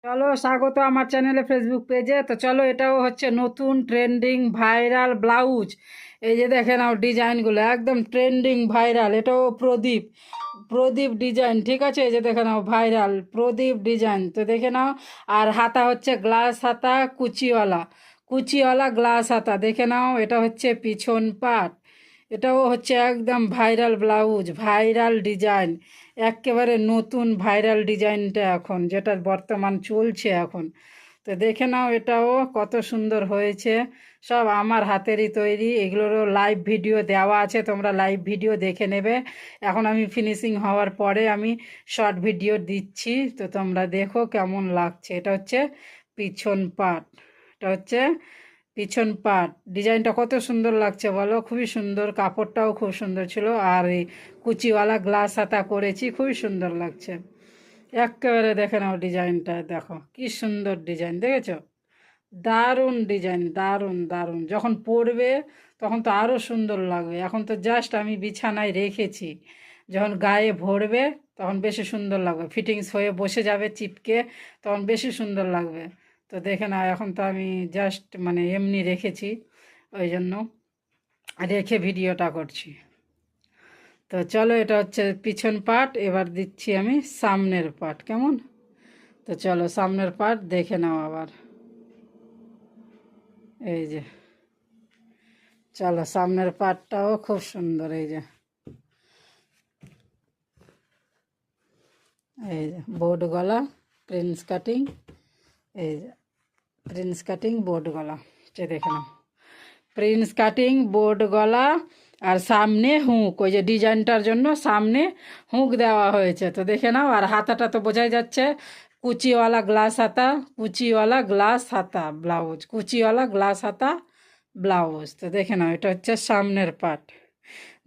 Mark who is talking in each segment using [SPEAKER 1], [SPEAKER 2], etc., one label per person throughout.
[SPEAKER 1] চলো, স্বাগত আমার চ্যানেলে, ফেসবুক পেজে। তো চলো, এটাও হচ্ছে নতুন ট্রেন্ডিং ভাইরাল ব্লাউজ। এই যে দেখে নাও ডিজাইনগুলো, একদম ট্রেন্ডিং ভাইরাল। এটাও প্রদীপ প্রদীপ ডিজাইন, ঠিক আছে? এই যে দেখে নাও, ভাইরাল প্রদীপ ডিজাইন, তো দেখে নাও। আর হাতা হচ্ছে গ্লাস হাতা, কুচিওয়ালা কুচিওয়ালা গ্লাস হাতা, দেখে নাও। এটা হচ্ছে পিছন পাট। এটাও হচ্ছে একদম ভাইরাল ব্লাউজ, ভাইরাল ডিজাইন, একেবারে নতুন ভাইরাল ডিজাইনটা এখন যেটা বর্তমান চলছে এখন। তো দেখে নাও, এটাও কত সুন্দর হয়েছে। সব আমার হাতেরই তৈরি। এগুলোরও লাইভ ভিডিও দেওয়া আছে, তোমরা লাইভ ভিডিও দেখে নেবে। এখন আমি ফিনিশিং হওয়ার পরে আমি শর্ট ভিডিও দিচ্ছি, তো তোমরা দেখো কেমন লাগছে। এটা হচ্ছে পিছন পাট। এটা হচ্ছে পিছন পাট। ডিজাইনটা কত সুন্দর লাগছে বলো, খুবই সুন্দর। কাপড়টাও খুব সুন্দর ছিল। আর এই কুচিওয়ালা গ্লাস হাতা করেছি, খুবই সুন্দর লাগছে। একেবারে দেখে নাও ডিজাইনটা, দেখো কি সুন্দর ডিজাইন, দেখেছো? দারুণ ডিজাইন, দারুণ দারুণ। যখন পরবে তখন তো আরও সুন্দর লাগবে। এখন তো জাস্ট আমি বিছানায় রেখেছি, যখন গায়ে ভরবে তখন বেশি সুন্দর লাগবে, ফিটিংস হয়ে বসে যাবে চিপকে, তখন বেশি সুন্দর লাগবে। তো দেখে নাও, এখন তো আমি জাস্ট মানে এমনি রেখেছি, ওই জন্য রেখে ভিডিওটা করছি। তো চলো, এটা হচ্ছে পিছন পার্ট, এবার দিচ্ছি আমি সামনের পার্ট, কেমন? তো চলো সামনের পার্ট দেখে নাও আবার। এই যে, চলো সামনের পার্টটাও খুব সুন্দর। এই যে, এই যে বোর্ড গলা, প্রিন্স কাটিং। এই যে প্রিন্স কাটিং বোর্ড গলা, যে দেখে নাও, প্রিন্স কাটিং বোর্ড গলা। আর সামনে হুক, ওই যে ডিজাইনটার জন্য সামনে হুক দেওয়া হয়েছে, তো দেখে নাও। আর হাতাটা তো বোঝাই যাচ্ছে, কুচিওয়ালা গ্লাস হাতা, কুচিওয়ালা গ্লাস হাতা ব্লাউজ, কুচিওয়ালা গ্লাস হাতা ব্লাউজ। তো দেখে নাও, এটা হচ্ছে সামনের পার্ট।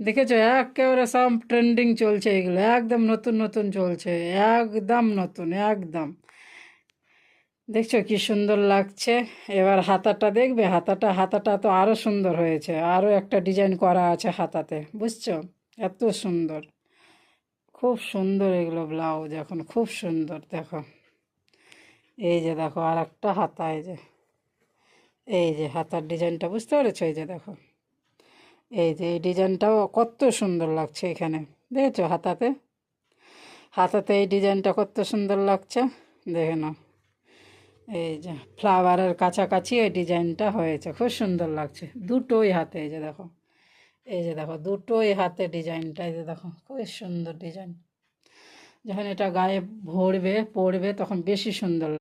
[SPEAKER 1] দেখেছো, একেবারে সব ট্রেন্ডিং চলছে এগুলো, একদম নতুন নতুন চলছে, একদম নতুন, একদম। দেখছো কি সুন্দর লাগছে? এবার হাতাটা দেখবে, হাতাটা তো আরও সুন্দর হয়েছে, আরও একটা ডিজাইন করা আছে হাতাতে, বুঝছো? এত সুন্দর, খুব সুন্দর এগুলো ব্লাউজ এখন, খুব সুন্দর। দেখো, এই যে দেখো আর একটা হাতা, এই যে হাতার ডিজাইনটা বুঝতে পেরেছো? এই যে দেখো, এই যে এই ডিজাইনটাও কত সুন্দর লাগছে এখানে, দেখেছো? হাতাতে এই ডিজাইনটা কত সুন্দর লাগছে, দেখে নাও। এই যে ফ্লাওয়ারের কাছাকাছি এই ডিজাইনটা হয়েছে, খুব সুন্দর লাগছে দুটোই হাতে। এই যে দেখো, এই যে দেখো দুটোই হাতে ডিজাইনটা, এই যে দেখো খুব সুন্দর ডিজাইন। যখন এটা গায়ে ভরবে পরবে তখন বেশি সুন্দর